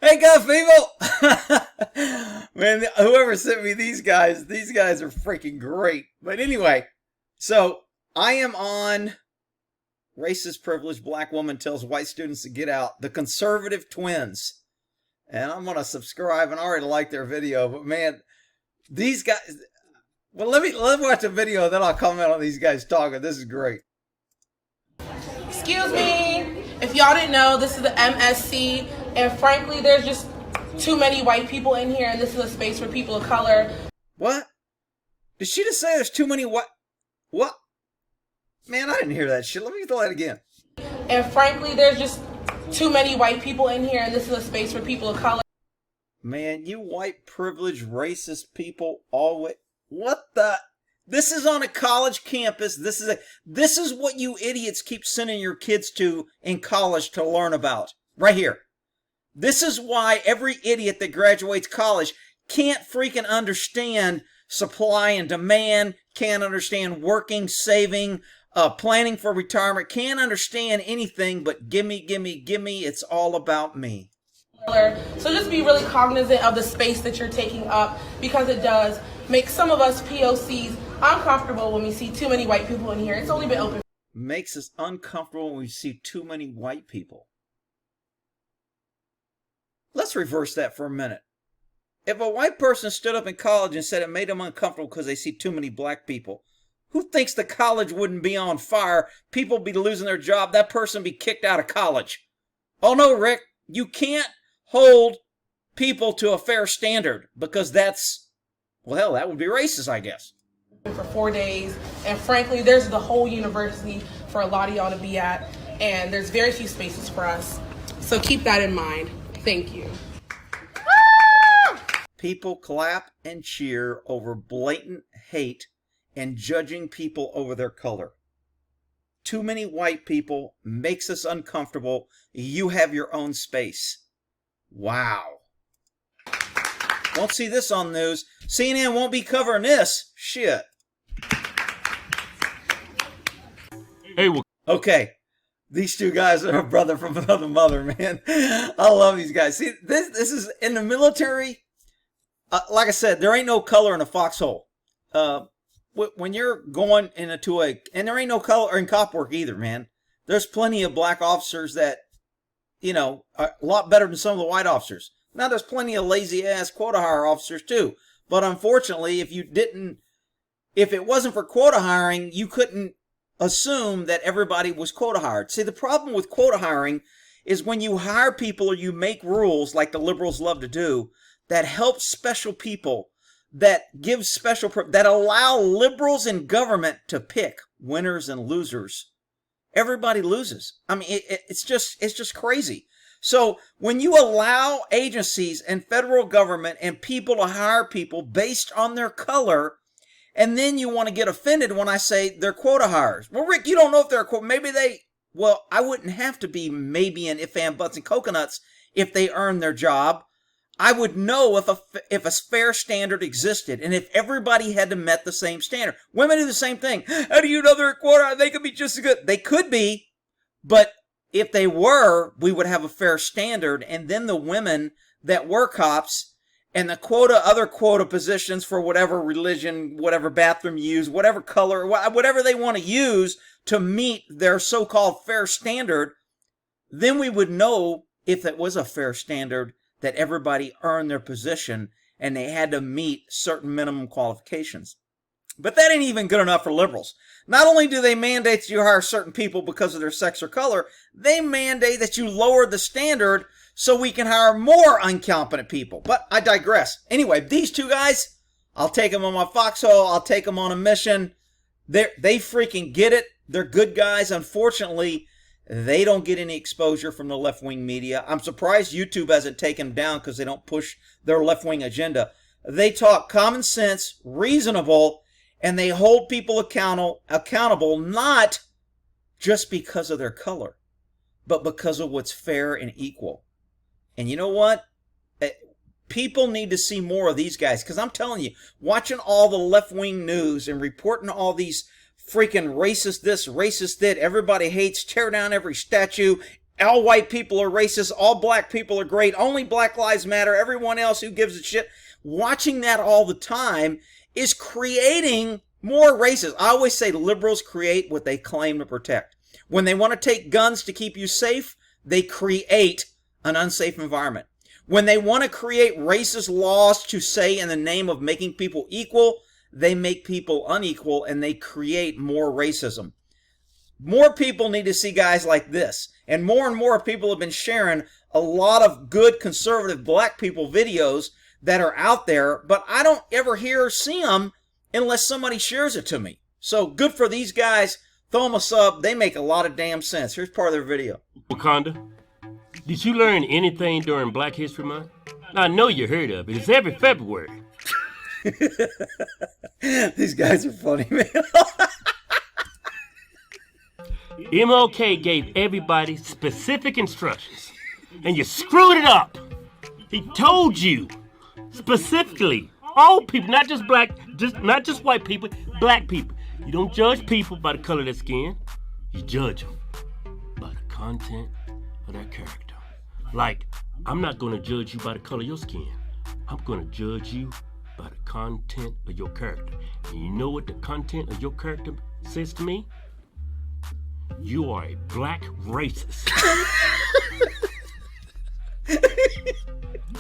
Hey, guys, people! Man, whoever sent me these guys are freaking great. But anyway, so I am on Racist Privileged Black Woman Tells White Students to Get Out, the Conservative Twins. And I'm going to subscribe and I already like their video. But man, these guys... Well, let me watch a video, then I'll comment on these guys talking. This is great. Excuse me. If y'all didn't know, this is the MSC, and frankly, there's just too many white people in here, and this is a space for people of color. What? Did she just say there's too many white... What? Man, I didn't hear that shit. Let me throw that again. And frankly, there's just too many white people in here, and this is a space for people of color. Man, you white privileged racist people always... What the... This is on a college campus. This is what you idiots keep sending your kids to in college to learn about. Right here. This is why every idiot that graduates college can't freaking understand supply and demand, can't understand working, saving, planning for retirement, can't understand anything but gimme, gimme, gimme, it's all about me. So just be really cognizant of the space that you're taking up, because it does make some of us POCs uncomfortable when we see too many white people in here. It's only been open. Makes us uncomfortable when we see too many white people. Let's reverse that for a minute. If a white person stood up in college and said it made them uncomfortable because they see too many black people, who thinks the college wouldn't be on fire? People be losing their job. That person be kicked out of college. Oh no, Rick, you can't hold people to a fair standard because that's, well, hell, that would be racist, I guess. For 4 days, and frankly, there's the whole university for a lot of y'all to be at, and there's very few spaces for us. So keep that in mind. Thank you. People clap and cheer over blatant hate and judging people over their color. Too many white people makes us uncomfortable. You have your own space. Wow. Won't see this on the news. CNN won't be covering this. Shit. Hey, well, okay. These two guys are a brother from another mother, man. I love these guys. See, this is in the military. Like I said, there ain't no color in a foxhole. When you're going into and there ain't no color in cop work either, man. There's plenty of black officers that, you know, are a lot better than some of the white officers. Now, there's plenty of lazy-ass quota hire officers, too. But unfortunately, if it wasn't for quota hiring, you couldn't assume that everybody was quota hired. See, the problem with quota hiring is when you hire people or you make rules like the liberals love to do that help special people, that give that allow liberals in government to pick winners and losers. Everybody loses. I mean, it's just crazy. So when you allow agencies and federal government and people to hire people based on their color, and then you want to get offended when I say they're quota hires. Well, Rick, you don't know if they're well, I wouldn't have to be maybe an if, and, buts, and coconuts if they earned their job. I would know if a fair standard existed and if everybody had to met the same standard. Women do the same thing. How do you know they're a quota? They could be just as good. They could be, but if they were, we would have a fair standard, and then the women that were cops and the other quota positions for whatever religion, whatever bathroom you use, whatever color, whatever they want to use to meet their so-called fair standard, then we would know if it was a fair standard that everybody earned their position and they had to meet certain minimum qualifications. But that ain't even good enough for liberals. Not only do they mandate that you hire certain people because of their sex or color, they mandate that you lower the standard so we can hire more incompetent people. But I digress. Anyway, these two guys, I'll take them on my foxhole. I'll take them on a mission. They freaking get it. They're good guys. Unfortunately, they don't get any exposure from the left-wing media. I'm surprised YouTube hasn't taken them down because they don't push their left-wing agenda. They talk common sense, reasonable, and they hold people accountable not just because of their color, but because of what's fair and equal. And you know what? People need to see more of these guys, because I'm telling you, watching all the left-wing news and reporting all these freaking racist this, racist that, everybody hates, tear down every statue, all white people are racist, all black people are great, only Black Lives Matter, everyone else who gives a shit. Watching that all the time is creating more racism. I always say liberals create what they claim to protect. When they want to take guns to keep you safe, they create an unsafe environment. When they want to create racist laws to say in the name of making people equal, they make people unequal and they create more racism. More people need to see guys like this. And more people have been sharing a lot of good conservative black people videos that are out there, but I don't ever hear or see them unless somebody shares it to me. So good for these guys. Throw them a sub. They make a lot of damn sense. Here's part of their video. Wakanda, did you learn anything during Black History Month? Now, I know you heard of it. It's every February. These guys are funny, man. MLK gave everybody specific instructions, and you screwed it up. He told you specifically, all people, not just not just white people, black people. You don't judge people by the color of their skin. You judge them by the content of their character. Like, I'm not going to judge you by the color of your skin. I'm going to judge you by the content of your character. And you know what the content of your character says to me? You are a black racist.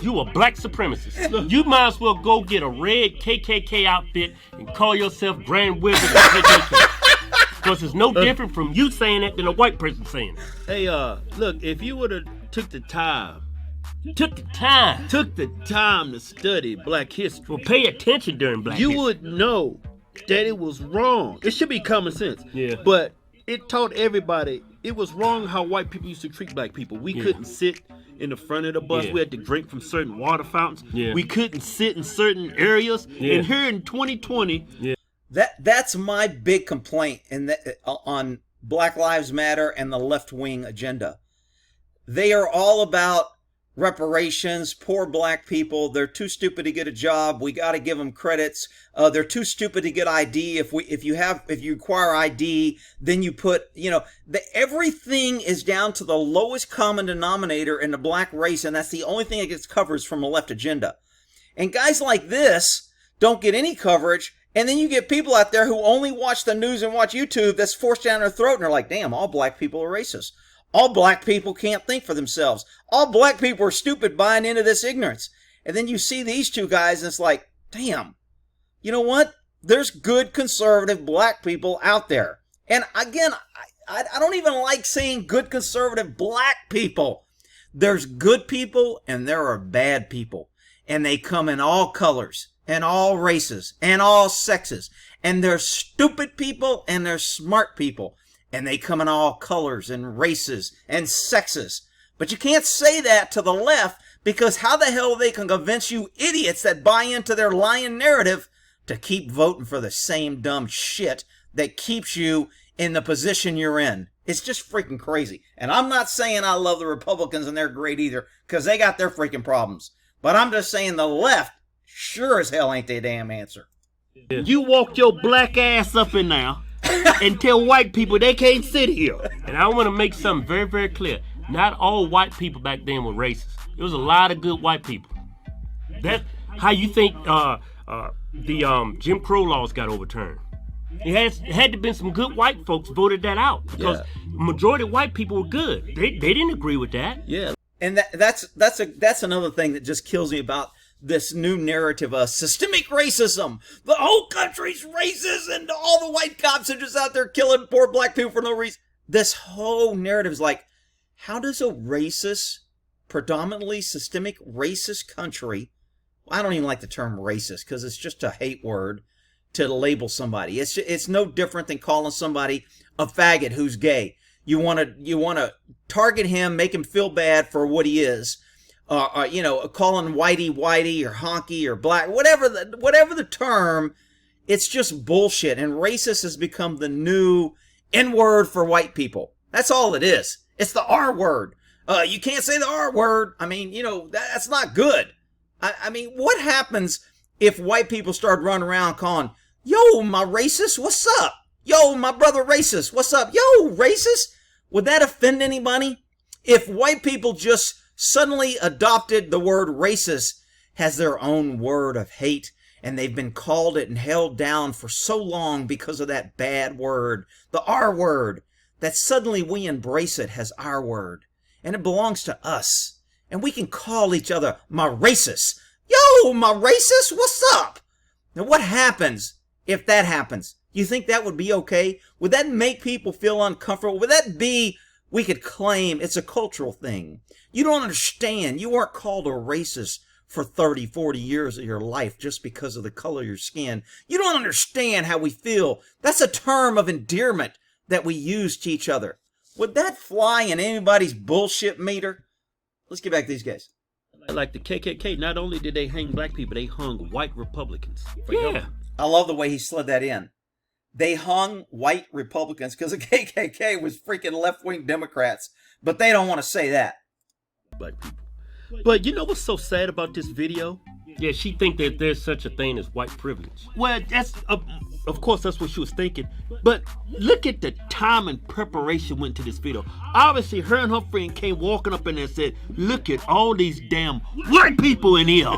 You a black supremacist. You might as well go get a red KKK outfit and call yourself Grand Wizard of KKK. Because it's no different from you saying it than a white person saying it. Hey, look, if you would have took the time to study black history, Well, pay attention during Black you History. would know that it was wrong. It should be common sense. Yeah. But it taught everybody it was wrong how white people used to treat black people. We couldn't sit in the front of the bus. Yeah. We had to drink from certain water fountains. Yeah. We couldn't sit in certain areas. Yeah. And here in 2020, That's my big complaint on Black Lives Matter and the left-wing agenda. They are all about reparations, poor black people. They're too stupid to get a job. We got to give them credits. They're too stupid to get ID. If you require ID, then you put, everything is down to the lowest common denominator in the black race, and that's the only thing that gets coverage from a left agenda. And guys like this don't get any coverage. And then you get people out there who only watch the news and watch YouTube that's forced down their throat, and they're like, damn, all black people are racist. All black people can't think for themselves. All black people are stupid buying into this ignorance. And then you see these two guys, and it's like, damn, you know what? There's good conservative black people out there. And again, I don't even like saying good conservative black people. There's good people and there are bad people. And they come in all colors and all races and all sexes. And there's stupid people and there's smart people. And they come in all colors and races and sexes. But you can't say that to the left, because how the hell they can convince you idiots that buy into their lying narrative to keep voting for the same dumb shit that keeps you in the position you're in? It's just freaking crazy. And I'm not saying I love the Republicans and they're great either, because they got their freaking problems. But I'm just saying the left sure as hell ain't the damn answer. you walk your black ass up in there and tell white people they can't sit here. And I want to make something very, very clear. Not all white people back then were racist. There was a lot of good white people. That's how you think the Jim Crow laws got overturned. It had to been some good white folks voted that out, because majority of white people were good. They didn't agree with that. Yeah. And that's another thing that just kills me about this new narrative of systemic racism. The whole country's racist and all the white cops are just out there killing poor black people for no reason. This whole narrative is like, how does a racist, predominantly systemic racist country, I don't even like the term racist because it's just a hate word to label somebody. It's no different than calling somebody a faggot who's gay. You want to target him, make him feel bad for what he is. Calling whitey or honky or black, whatever the term, it's just bullshit. And racist has become the new N-word for white people. That's all it is. It's the R word. You can't say the R word. I mean, that's not good. I mean, what happens if white people start running around calling, yo, my racist, what's up? Yo, my brother racist, what's up? Yo, racist? Would that offend anybody? If white people just suddenly adopted the word racist as their own word of hate, and they've been called it and held down for so long because of that bad word, the R word, that suddenly we embrace it as our word, and it belongs to us, and we can call each other my racist. Yo, my racist, what's up? Now what happens if that happens? You think that would be okay? Would that make people feel uncomfortable? Would that be, we could claim it's a cultural thing? You don't understand. You weren't called a racist for 30, 40 years of your life just because of the color of your skin. You don't understand how we feel. That's a term of endearment that we use to each other. Would that fly in anybody's bullshit meter? Let's get back to these guys. Like the KKK, not only did they hang black people, they hung white Republicans. Yeah. I love the way he slid that in. They hung white Republicans because the KKK was freaking left-wing Democrats, but they don't want to say that. Black people. But you know what's so sad about this video? Yeah, she think that there's such a thing as white privilege. Well, that's of course that's what she was thinking. But look at the time and preparation went to this video. Obviously, her and her friend came walking up in there and said, "Look at all these damn white people in here.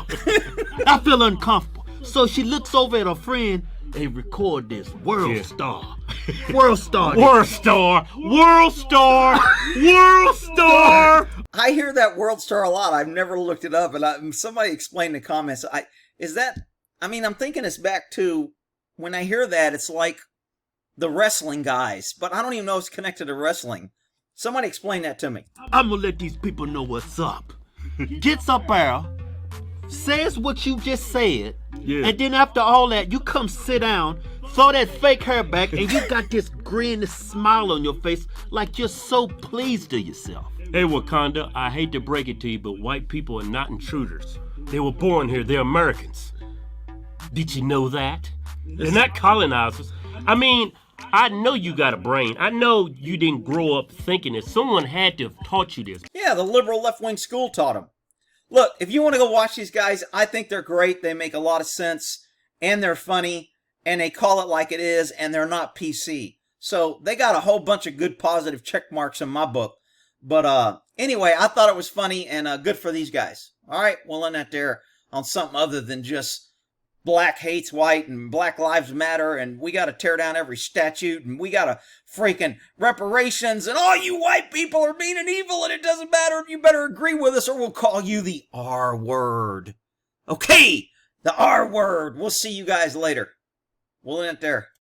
I feel uncomfortable." So she looks over at her friend and record this world star. World star. World star. World star. World star. I hear that world star a lot. I've never looked it up, and somebody explained in the comments. I'm thinking it's back to when I hear that, it's like the wrestling guys, but I don't even know it's connected to wrestling. Somebody explain that to me. I'm gonna let these people know what's up. Gets up there, says what you just said, and then after all that, you come sit down, throw that fake hair back, and you got this grin, this smile on your face, like you're so pleased with yourself. Hey, Wakanda, I hate to break it to you, but white people are not intruders. They were born here. They're Americans. Did you know that? They're not colonizers. I mean, I know you got a brain. I know you didn't grow up thinking this. Someone had to have taught you this. Yeah, the liberal left-wing school taught them. Look, if you want to go watch these guys, I think they're great. They make a lot of sense, and they're funny, and they call it like it is, and they're not PC. So they got a whole bunch of good positive check marks in my book. But anyway, I thought it was funny and good for these guys. All right, we'll end that there on something other than just black hates white and black lives matter and we got to tear down every statute and we got to freaking reparations and all you white people are mean and evil and it doesn't matter. You better agree with us or we'll call you the R word. Okay, the R word. We'll see you guys later. We'll end it there.